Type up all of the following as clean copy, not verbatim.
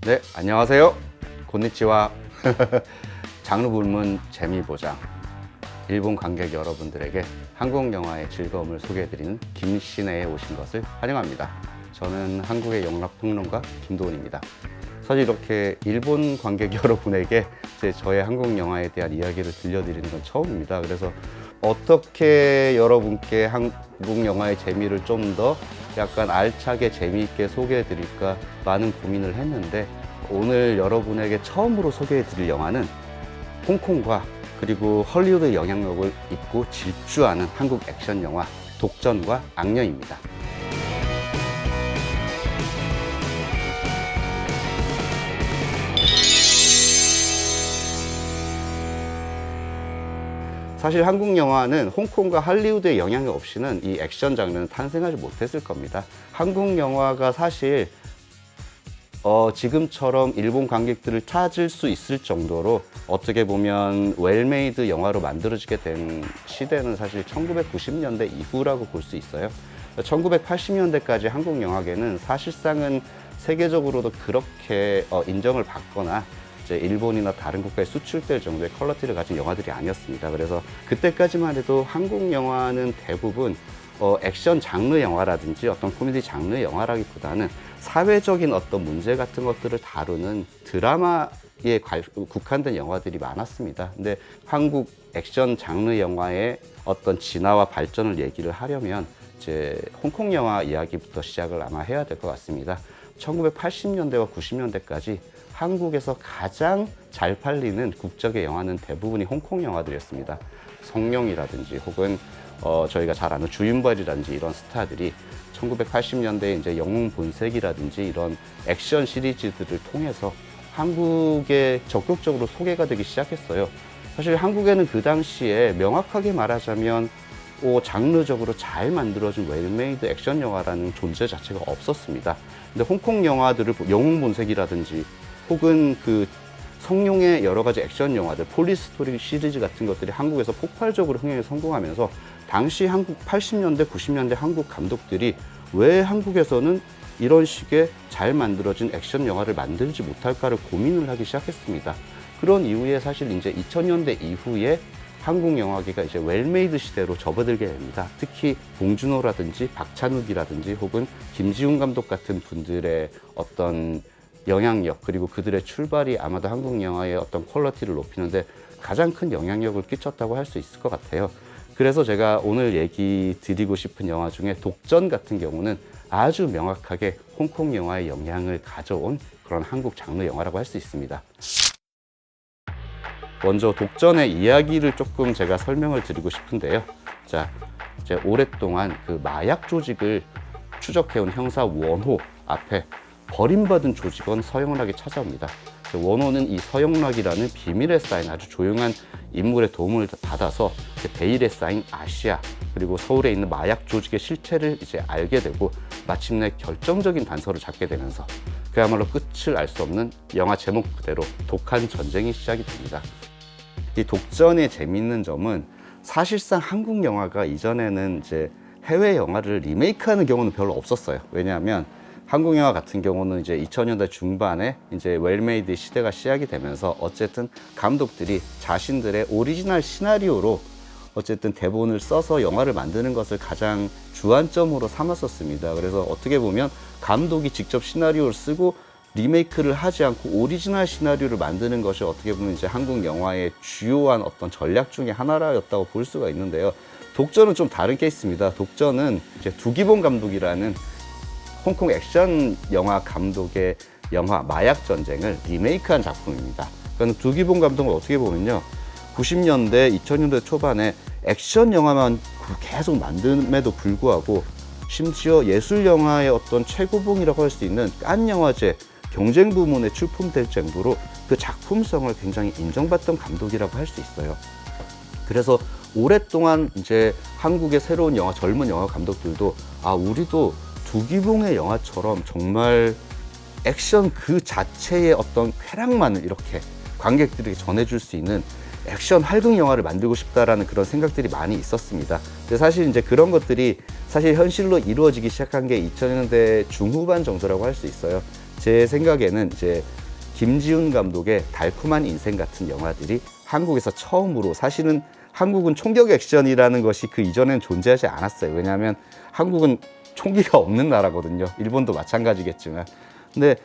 네, 안녕하세요. 곤니치와. 장르 불문 재미 보장. 일본 관객 여러분들에게 한국 영화의 즐거움을 소개해드리는 김시내에 오신 것을 환영합니다. 저는 한국의 영락평론가 김도훈입니다. 사실 이렇게 일본 관객 여러분에게 저의 한국 영화에 대한 이야기를 들려드리는 건 처음입니다. 그래서 어떻게 여러분께 한국 영화의 재미를 좀 더 약간 알차게 재미있게 소개해드릴까 많은 고민을 했는데, 오늘 여러분에게 처음으로 소개해드릴 영화는 홍콩과 그리고 헐리우드의 영향력을 입고 질주하는 한국 액션 영화 독전과 악녀입니다. 사실 한국 영화는 홍콩과 할리우드의 영향력 없이는 이 액션 장르는 탄생하지 못했을 겁니다. 한국 영화가 사실 지금처럼 일본 관객들을 찾을 수 있을 정도로 어떻게 보면 웰메이드 영화로 만들어지게 된 시대는 사실 1990년대 이후라고 볼 수 있어요. 1980년대까지 한국 영화계는 사실상은 세계적으로도 그렇게 인정을 받거나 일본이나 다른 국가에 수출될 정도의 퀄리티를 가진 영화들이 아니었습니다. 그래서 그때까지만 해도 한국 영화는 대부분 액션 장르 영화라든지 어떤 코미디 장르 영화라기보다는 사회적인 어떤 문제 같은 것들을 다루는 드라마에 국한된 영화들이 많았습니다. 근데 한국 액션 장르 영화의 어떤 진화와 발전을 얘기를 하려면 이제 홍콩 영화 이야기부터 시작을 아마 해야 될 것 같습니다. 1980년대와 90년대까지 한국에서 가장 잘 팔리는 국적의 영화는 대부분이 홍콩 영화들이었습니다. 성룡이라든지 혹은 저희가 잘 아는 주윤발이라든지 이런 스타들이 1980년대에 이제 영웅 본색이라든지 이런 액션 시리즈들을 통해서 한국에 적극적으로 소개가 되기 시작했어요. 사실 한국에는 그 당시에 명확하게 말하자면 장르적으로 잘 만들어진 웰메이드 액션 영화라는 존재 자체가 없었습니다. 근데 홍콩 영화들을 영웅 본색이라든지 혹은 그 성룡의 여러 가지 액션 영화들, 폴리스토리 시리즈 같은 것들이 한국에서 폭발적으로 흥행에 성공하면서 당시 한국 80년대, 90년대 한국 감독들이 왜 한국에서는 이런 식의 잘 만들어진 액션 영화를 만들지 못할까를 고민을 하기 시작했습니다. 그런 이후에 사실 이제 2000년대 이후에 한국 영화계가 이제 웰메이드 시대로 접어들게 됩니다. 특히 봉준호라든지 박찬욱이라든지 혹은 김지훈 감독 같은 분들의 어떤 영향력, 그리고 그들의 출발이 아마도 한국 영화의 어떤 퀄리티를 높이는데 가장 큰 영향력을 끼쳤다고 할 수 있을 것 같아요. 그래서 제가 오늘 얘기 드리고 싶은 영화 중에 독전 같은 경우는 아주 명확하게 홍콩 영화의 영향을 가져온 그런 한국 장르 영화라고 할 수 있습니다. 먼저 독전의 이야기를 조금 제가 설명을 드리고 싶은데요. 자, 이제 오랫동안 그 마약 조직을 추적해온 형사 원호 앞에 버림받은 조직원 서영락이 찾아옵니다. 원호는 이 서영락이라는 비밀에 쌓인 아주 조용한 인물의 도움을 받아서 베일에 쌓인 아시아 그리고 서울에 있는 마약 조직의 실체를 이제 알게 되고 마침내 결정적인 단서를 잡게 되면서 그야말로 끝을 알 수 없는 영화 제목 그대로 독한 전쟁이 시작이 됩니다. 이 독전의 재미있는 점은 사실상 한국 영화가 이전에는 이제 해외 영화를 리메이크하는 경우는 별로 없었어요. 왜냐하면 한국 영화 같은 경우는 이제 2000년대 중반에 이제 웰메이드 시대가 시작이 되면서 어쨌든 감독들이 자신들의 오리지널 시나리오로 어쨌든 대본을 써서 영화를 만드는 것을 가장 주안점으로 삼았었습니다. 그래서 어떻게 보면 감독이 직접 시나리오를 쓰고 리메이크를 하지 않고 오리지널 시나리오를 만드는 것이 어떻게 보면 이제 한국 영화의 주요한 어떤 전략 중에 하나였다고 볼 수가 있는데요. 독전은 좀 다른 케이스입니다. 독전은 이제 두기봉 감독이라는 홍콩 액션 영화 감독의 영화 마약 전쟁을 리메이크한 작품입니다. 그러니까 두기봉 감독은 어떻게 보면요, 90년대, 2000년대 초반에 액션 영화만 계속 만듦에도 불구하고 심지어 예술 영화의 어떤 최고봉이라고 할 수 있는 칸 영화제 경쟁 부문에 출품될 정도로 그 작품성을 굉장히 인정받던 감독이라고 할 수 있어요. 그래서 오랫동안 이제 한국의 새로운 영화, 젊은 영화 감독들도 우리도 두기봉의 영화처럼 정말 액션 그 자체의 어떤 쾌락만을 이렇게 관객들에게 전해줄 수 있는 액션 활극 영화를 만들고 싶다라는 그런 생각들이 많이 있었습니다. 근데 사실 이제 그런 것들이 사실 현실로 이루어지기 시작한 게 2000년대 중후반 정도라고 할 수 있어요. 제 생각에는 이제 김지훈 감독의 달콤한 인생 같은 영화들이 한국에서 처음으로, 사실은 한국은 총격 액션이라는 것이 그 이전엔 존재하지 않았어요. 왜냐하면 한국은 총기가 없는 나라거든요. 일본도 마찬가지겠지만. 근데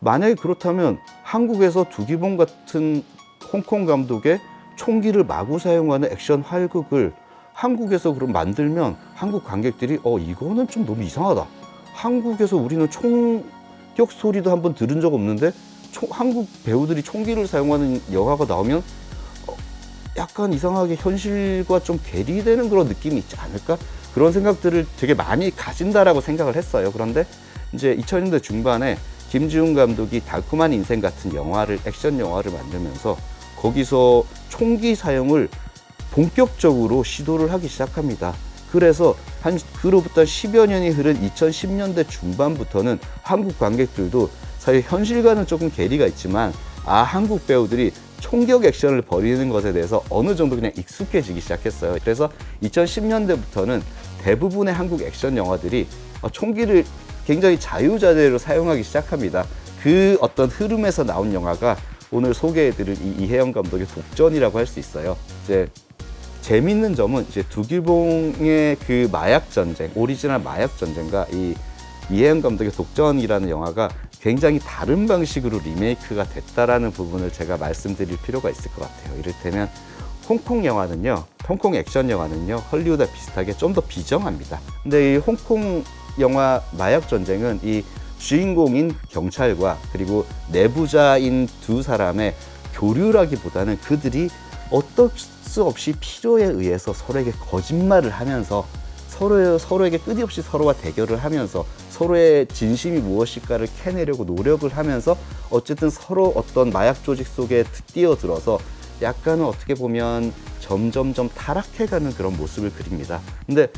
만약에 그렇다면 한국에서 두기봉 같은 홍콩 감독의 총기를 마구 사용하는 액션 활극을 한국에서 그럼 만들면 한국 관객들이 이거는 좀 너무 이상하다. 한국에서 우리는 총격 소리도 한번 들은 적 없는데 한국 배우들이 총기를 사용하는 영화가 나오면 약간 이상하게 현실과 좀 괴리되는 그런 느낌이 있지 않을까? 그런 생각들을 되게 많이 가진다라고 생각을 했어요. 그런데 이제 2000년대 중반에 김지훈 감독이 달콤한 인생 같은 영화를, 액션 영화를 만들면서 거기서 총기 사용을 본격적으로 시도를 하기 시작합니다. 그래서 그로부터 10여 년이 흐른 2010년대 중반부터는 한국 관객들도 사실 현실과는 조금 괴리가 있지만 한국 배우들이 총격 액션을 벌이는 것에 대해서 어느 정도 그냥 익숙해지기 시작했어요. 그래서 2010년대부터는 대부분의 한국 액션 영화들이 총기를 굉장히 자유자재로 사용하기 시작합니다. 그 어떤 흐름에서 나온 영화가 오늘 소개해드릴 이 이혜영 감독의 독전이라고 할 수 있어요. 이제 재밌는 점은 이제 두기봉의 그 마약 전쟁, 오리지널 마약 전쟁과 이 이혜영 감독의 독전이라는 영화가 굉장히 다른 방식으로 리메이크가 됐다라는 부분을 제가 말씀드릴 필요가 있을 것 같아요. 이를테면 홍콩 영화는요, 홍콩 액션 영화는요, 헐리우드와 비슷하게 좀 더 비정합니다. 근데 이 홍콩 영화 마약 전쟁은 이 주인공인 경찰과 그리고 내부자인 두 사람의 교류라기보다는 그들이 어쩔 수 없이 필요에 의해서 서로에게 거짓말을 하면서 서로에게 끊임없이 서로와 대결을 하면서 서로의 진심이 무엇일까를 캐내려고 노력을 하면서 어쨌든 서로 어떤 마약 조직 속에 뛰어들어서 약간은 어떻게 보면 점점점 타락해가는 그런 모습을 그립니다. 근데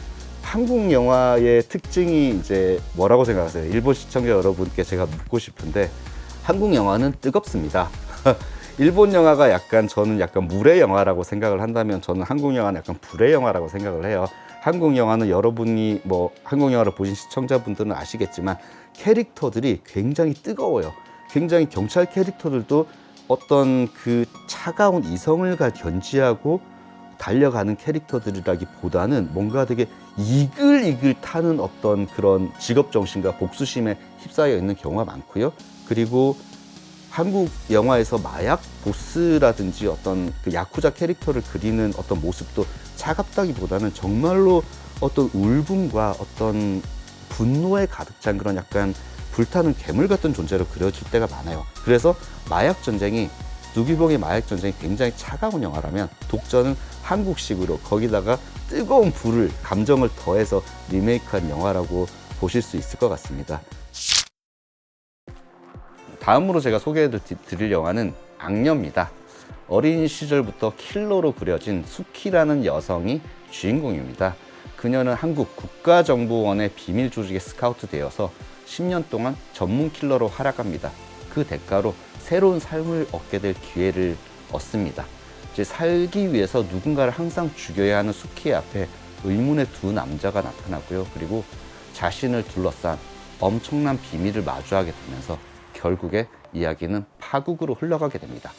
한국 영화의 특징이 이제 뭐라고 생각하세요? 일본 시청자 여러분께 제가 묻고 싶은데, 한국 영화는 뜨겁습니다. 일본 영화가 저는 약간 물의 영화라고 생각을 한다면 저는 한국 영화는 약간 불의 영화라고 생각을 해요. 한국 영화는 여러분이 한국 영화를 보신 시청자분들은 아시겠지만 캐릭터들이 굉장히 뜨거워요. 굉장히 경찰 캐릭터들도 어떤 그 차가운 이성을 견지하고 달려가는 캐릭터들이라기보다는 뭔가 되게 이글이글 타는 어떤 그런 직업정신과 복수심에 휩싸여 있는 경우가 많고요. 그리고 한국 영화에서 마약 보스라든지 어떤 그 야쿠자 캐릭터를 그리는 어떤 모습도 차갑다기보다는 정말로 어떤 울분과 어떤 분노에 가득 찬 그런 약간 불타는 괴물 같은 존재로 그려질 때가 많아요. 그래서 마약 전쟁이, 두기봉의 마약 전쟁이 굉장히 차가운 영화라면 독전은 한국식으로 거기다가 뜨거운 불을, 감정을 더해서 리메이크한 영화라고 보실 수 있을 것 같습니다. 다음으로 제가 소개해드릴 영화는 악녀입니다. 어린 시절부터 킬러로 그려진 수키라는 여성이 주인공입니다. 그녀는 한국 국가정보원의 비밀 조직에 스카우트 되어서 10년 동안 전문 킬러로 활약합니다. 그 대가로 새로운 삶을 얻게 될 기회를 얻습니다. 이제 살기 위해서 누군가를 항상 죽여야 하는 수키의 앞에 의문의 두 남자가 나타나고요. 그리고 자신을 둘러싼 엄청난 비밀을 마주하게 되면서 결국에 이야기는 파국으로 흘러가게 됩니다.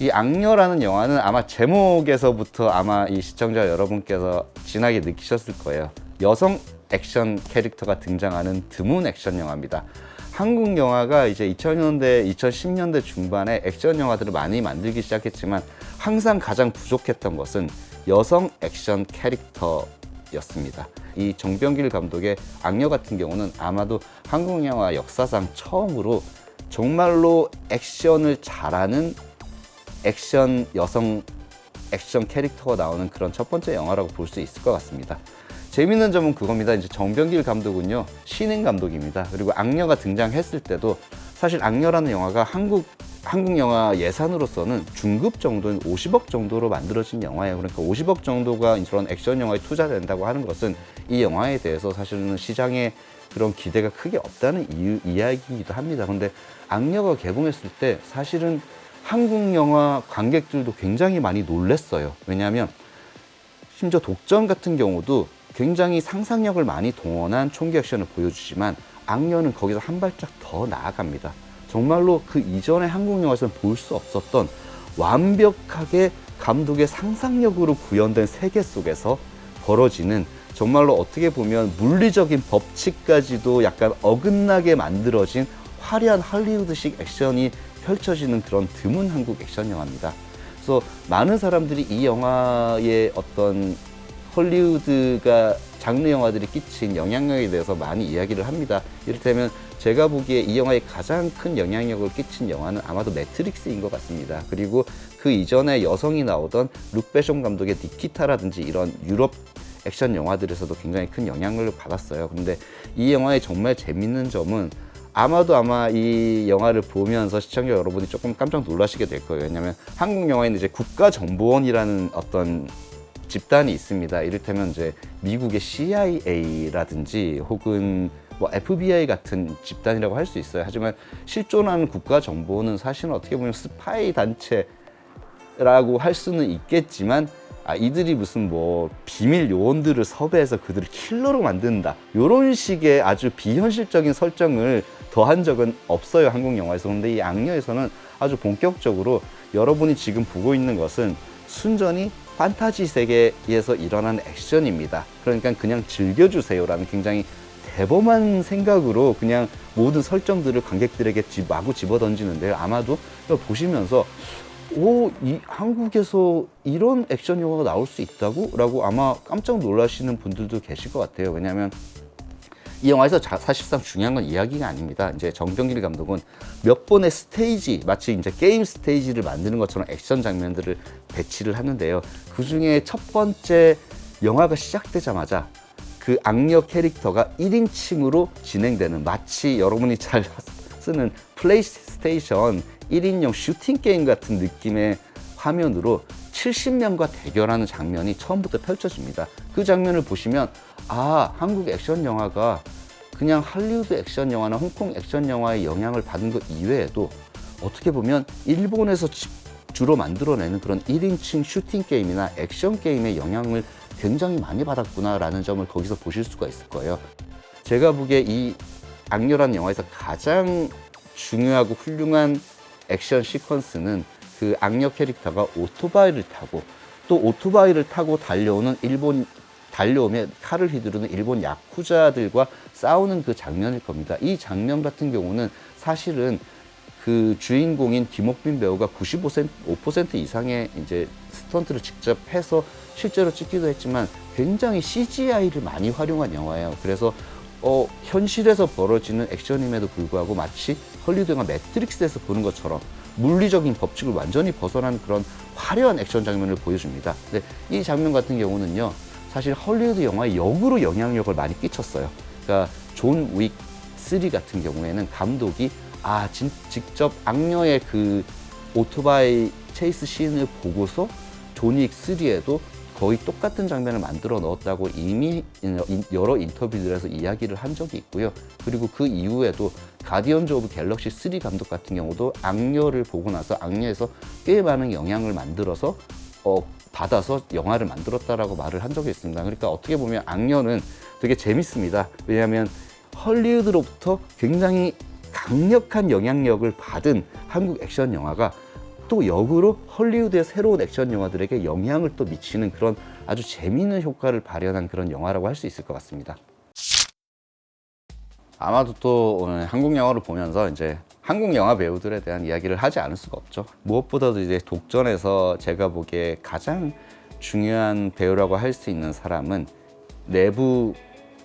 이 악녀라는 영화는 아마 제목에서부터 아마 이 시청자 여러분께서 진하게 느끼셨을 거예요. 여성 액션 캐릭터가 등장하는 드문 액션 영화입니다. 한국 영화가 이제 2000년대, 2010년대 중반에 액션 영화들을 많이 만들기 시작했지만 항상 가장 부족했던 것은 여성 액션 캐릭터였습니다. 이 정병길 감독의 악녀 같은 경우는 아마도 한국 영화 역사상 처음으로 정말로 액션을 잘하는 액션 여성 액션 캐릭터가 나오는 그런 첫 번째 영화라고 볼 수 있을 것 같습니다. 재밌는 점은 그겁니다. 이제 정병길 감독은요, 신인 감독입니다. 그리고 악녀가 등장했을 때도 사실 악녀라는 영화가 한국 영화 예산으로서는 중급 정도인 50억 정도로 만들어진 영화예요. 그러니까 50억 정도가 이런 액션 영화에 투자된다고 하는 것은 이 영화에 대해서 사실은 시장에 그런 기대가 크게 없다는 이야기이기도 합니다. 그런데 악녀가 개봉했을 때 사실은 한국 영화 관객들도 굉장히 많이 놀랐어요. 왜냐하면 심지어 독전 같은 경우도 굉장히 상상력을 많이 동원한 총기 액션을 보여주지만 악녀는 거기서 한 발짝 더 나아갑니다. 정말로 그 이전의 한국 영화에서는 볼 수 없었던 완벽하게 감독의 상상력으로 구현된 세계 속에서 벌어지는, 정말로 어떻게 보면 물리적인 법칙까지도 약간 어긋나게 만들어진 화려한 할리우드식 액션이 펼쳐지는 그런 드문 한국 액션 영화입니다. 그래서 많은 사람들이 이 영화의 어떤 헐리우드가 장르 영화들이 끼친 영향력에 대해서 많이 이야기를 합니다. 이를테면 제가 보기에 이 영화에 가장 큰 영향력을 끼친 영화는 아마도 매트릭스인 것 같습니다. 그리고 그 이전에 여성이 나오던 룩 베숑 감독의 니키타라든지 이런 유럽 액션 영화들에서도 굉장히 큰 영향을 받았어요. 근데 이 영화의 정말 재밌는 점은 아마 이 영화를 보면서 시청자 여러분이 조금 깜짝 놀라시게 될 거예요. 왜냐하면 한국 영화에는 이제 국가정보원이라는 어떤 집단이 있습니다. 이를테면 이제 미국의 CIA라든지 혹은 뭐 FBI 같은 집단이라고 할 수 있어요. 하지만 실존하는 국가정보원은 사실은 어떻게 보면 스파이 단체라고 할 수는 있겠지만, 이들이 무슨 뭐 비밀 요원들을 섭외해서 그들을 킬러로 만든다, 이런 식의 아주 비현실적인 설정을 더한 적은 없어요, 한국 영화에서. 그런데 이 악녀에서는 아주 본격적으로 여러분이 지금 보고 있는 것은 순전히 판타지 세계에서 일어나는 액션입니다. 그러니까 그냥 즐겨주세요라는 굉장히 대범한 생각으로 그냥 모든 설정들을 관객들에게 마구 집어던지는데요. 아마도 보시면서 이 한국에서 이런 액션 영화가 나올 수 있다고? 라고 아마 깜짝 놀라시는 분들도 계실 것 같아요. 왜냐하면 이 영화에서 사실상 중요한 건 이야기가 아닙니다. 이제 정병길 감독은 몇 번의 스테이지, 마치 이제 게임 스테이지를 만드는 것처럼 액션 장면들을 배치를 하는데요. 그 중에 첫 번째 영화가 시작되자마자 그 악녀 캐릭터가 1인칭으로 진행되는, 마치 여러분이 잘 쓰는 플레이스테이션 1인용 슈팅 게임 같은 느낌의 화면으로 70명과 대결하는 장면이 처음부터 펼쳐집니다. 그 장면을 보시면 한국 액션 영화가 그냥 할리우드 액션 영화나 홍콩 액션 영화의 영향을 받은 것 이외에도 어떻게 보면 일본에서 주로 만들어내는 그런 1인칭 슈팅 게임이나 액션 게임의 영향을 굉장히 많이 받았구나라는 점을 거기서 보실 수가 있을 거예요. 제가 보기에 이 악녀라는 영화에서 가장 중요하고 훌륭한 액션 시퀀스는 그 악녀 캐릭터가 오토바이를 타고, 또 오토바이를 타고 달려오면 칼을 휘두르는 일본 야쿠자들과 싸우는 그 장면일 겁니다. 이 장면 같은 경우는 사실은 그 주인공인 김옥빈 배우가 95% 이상의 이제 스턴트를 직접 해서 실제로 찍기도 했지만 굉장히 CGI를 많이 활용한 영화예요. 그래서 현실에서 벌어지는 액션임에도 불구하고 마치 헐리우드 영화 매트릭스에서 보는 것처럼 물리적인 법칙을 완전히 벗어난 그런 화려한 액션 장면을 보여줍니다. 근데 이 장면 같은 경우는요, 사실 헐리우드 영화에 역으로 영향력을 많이 끼쳤어요. 그러니까 존 윅 3 같은 경우에는 감독이 직접 악녀의 그 오토바이 체이스 씬을 보고서 존 윅 3에도 거의 똑같은 장면을 만들어 넣었다고 이미 여러 인터뷰들에서 이야기를 한 적이 있고요. 그리고 그 이후에도 가디언즈 오브 갤럭시 3 감독 같은 경우도 악녀를 보고 나서 악녀에서 꽤 많은 영향을 받아서 영화를 만들었다라고 말을 한 적이 있습니다. 그러니까 어떻게 보면 악녀는 되게 재밌습니다. 왜냐하면 헐리우드로부터 굉장히 강력한 영향력을 받은 한국 액션 영화가 또 역으로 헐리우드의 새로운 액션 영화들에게 영향을 또 미치는 그런 아주 재미있는 효과를 발현한 그런 영화라고 할 수 있을 것 같습니다. 아마도 또 오늘 한국 영화를 보면서 이제 한국 영화 배우들에 대한 이야기를 하지 않을 수가 없죠. 무엇보다도 이제 독전에서 제가 보기에 가장 중요한 배우라고 할 수 있는 사람은 내부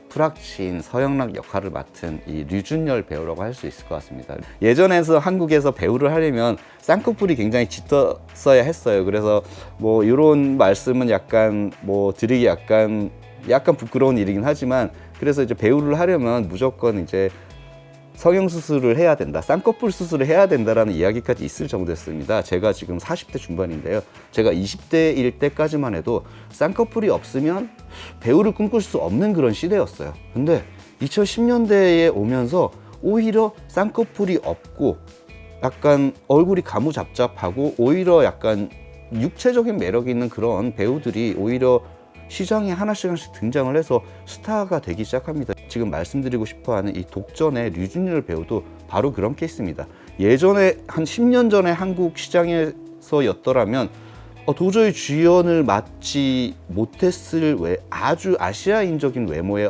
프락치인 서영락 역할을 맡은 이 류준열 배우라고 할 수 있을 것 같습니다. 예전에서 한국에서 배우를 하려면 쌍꺼풀이 굉장히 짙었어야 했어요. 그래서 뭐 이런 말씀은 약간 드리기 약간 부끄러운 일이긴 하지만, 그래서 이제 배우를 하려면 무조건 이제 성형수술을 해야 된다, 쌍꺼풀 수술을 해야 된다라는 이야기까지 있을 정도였습니다. 제가 지금 40대 중반인데요. 제가 20대일 때까지만 해도 쌍꺼풀이 없으면 배우를 꿈꿀 수 없는 그런 시대였어요. 근데 2010년대에 오면서 오히려 쌍꺼풀이 없고 약간 얼굴이 가무잡잡하고 오히려 약간 육체적인 매력이 있는 그런 배우들이 오히려 시장에 하나씩 등장을 해서 스타가 되기 시작합니다. 지금 말씀드리고 싶어하는 이 독전의 류준열 배우도 바로 그런 케이스입니다. 예전에 한 10년 전에 한국 시장에서였더라면 도저히 주연을 맡지 못했을 아주 아시아인적인 외모의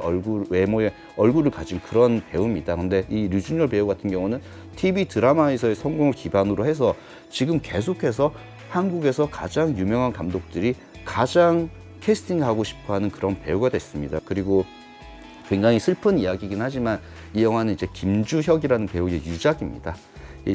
얼굴을 가진 그런 배우입니다. 근데 이 류준열 배우 같은 경우는 TV 드라마에서의 성공을 기반으로 해서 지금 계속해서 한국에서 가장 유명한 감독들이 가장 캐스팅하고 싶어하는 그런 배우가 됐습니다. 그리고 굉장히 슬픈 이야기이긴 하지만 이 영화는 이제 김주혁이라는 배우의 유작입니다.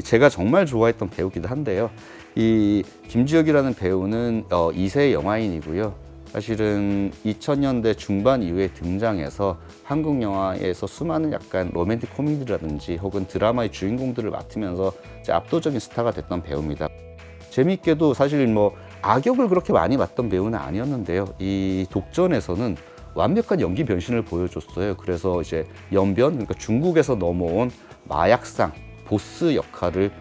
제가 정말 좋아했던 배우기도 한데요. 이 김주혁이라는 배우는 2세 영화인이고요. 사실은 2000년대 중반 이후에 등장해서 한국 영화에서 수많은 약간 로맨틱 코미디라든지 혹은 드라마의 주인공들을 맡으면서 이제 압도적인 스타가 됐던 배우입니다. 재밌게도 사실 악역을 그렇게 많이 맡던 배우는 아니었는데요. 이 독전에서는 완벽한 연기 변신을 보여줬어요. 그래서 이제 연변, 그러니까 중국에서 넘어온 마약상, 보스 역할을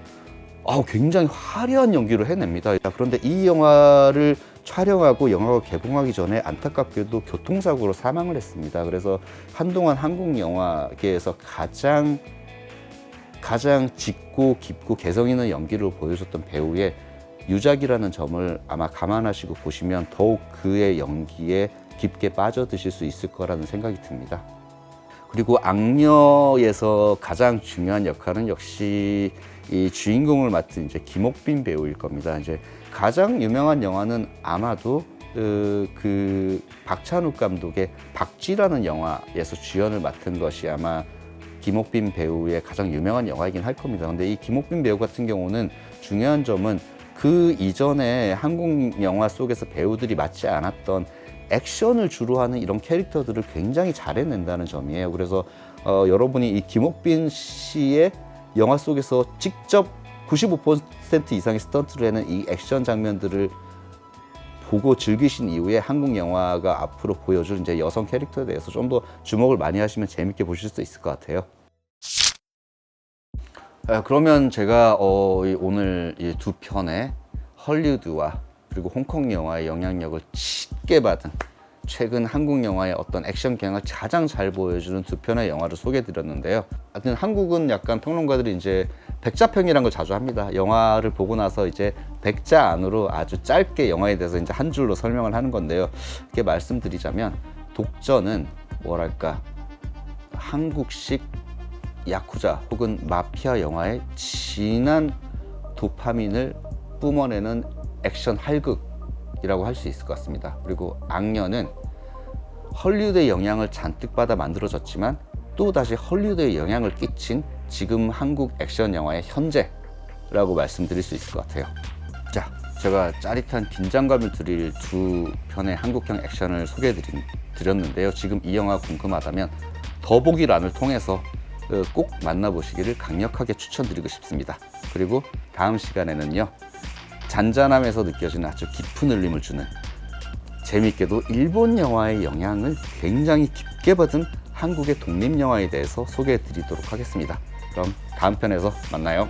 굉장히 화려한 연기로 해냅니다. 그런데 이 영화를 촬영하고 영화가 개봉하기 전에 안타깝게도 교통사고로 사망을 했습니다. 그래서 한동안 한국 영화계에서 가장 짙고 깊고 개성 있는 연기를 보여줬던 배우의 유작이라는 점을 아마 감안하시고 보시면 더욱 그의 연기에 깊게 빠져드실 수 있을 거라는 생각이 듭니다. 그리고 악녀에서 가장 중요한 역할은 역시 이 주인공을 맡은 이제 김옥빈 배우일 겁니다. 이제 가장 유명한 영화는 아마도 그 박찬욱 감독의 박쥐라는 영화에서 주연을 맡은 것이 아마 김옥빈 배우의 가장 유명한 영화이긴 할 겁니다. 근데 이 김옥빈 배우 같은 경우는 중요한 점은 그 이전에 한국 영화 속에서 배우들이 맡지 않았던 액션을 주로 하는 이런 캐릭터들을 굉장히 잘해낸다는 점이에요. 그래서 여러분이 이 김옥빈 씨의 영화 속에서 직접 95% 이상의 스턴트를 해낸 이 액션 장면들을 보고 즐기신 이후에 한국 영화가 앞으로 보여줄 이제 여성 캐릭터에 대해서 좀 더 주목을 많이 하시면 재밌게 보실 수 있을 것 같아요. 그러면 제가 오늘 이 두 편의 헐리우드와 그리고 홍콩 영화의 영향력을 짙게 받은 최근 한국 영화의 어떤 액션 경향을 가장 잘 보여주는 두 편의 영화를 소개해드렸는데요. 하여튼 한국은 약간 평론가들이 이제 백자평이라는 걸 자주 합니다. 영화를 보고 나서 이제 백자 안으로 아주 짧게 영화에 대해서 이제 한 줄로 설명을 하는 건데요. 이렇게 말씀드리자면 독전은 뭐랄까 한국식 야쿠자 혹은 마피아 영화의 진한 도파민을 뿜어내는 액션 할극이라고 할 수 있을 것 같습니다. 그리고 악녀는 헐리우드의 영향을 잔뜩 받아 만들어졌지만 또 다시 헐리우드의 영향을 끼친 지금 한국 액션 영화의 현재라고 말씀드릴 수 있을 것 같아요. 자, 제가 짜릿한 긴장감을 드릴 두 편의 한국형 액션을 소개해드렸는데요. 지금 이 영화 궁금하다면 더보기란을 통해서 꼭 만나보시기를 강력하게 추천드리고 싶습니다. 그리고 다음 시간에는요, 잔잔함에서 느껴지는 아주 깊은 울림을 주는, 재미있게도 일본 영화의 영향을 굉장히 깊게 받은 한국의 독립영화에 대해서 소개해 드리도록 하겠습니다. 그럼 다음 편에서 만나요.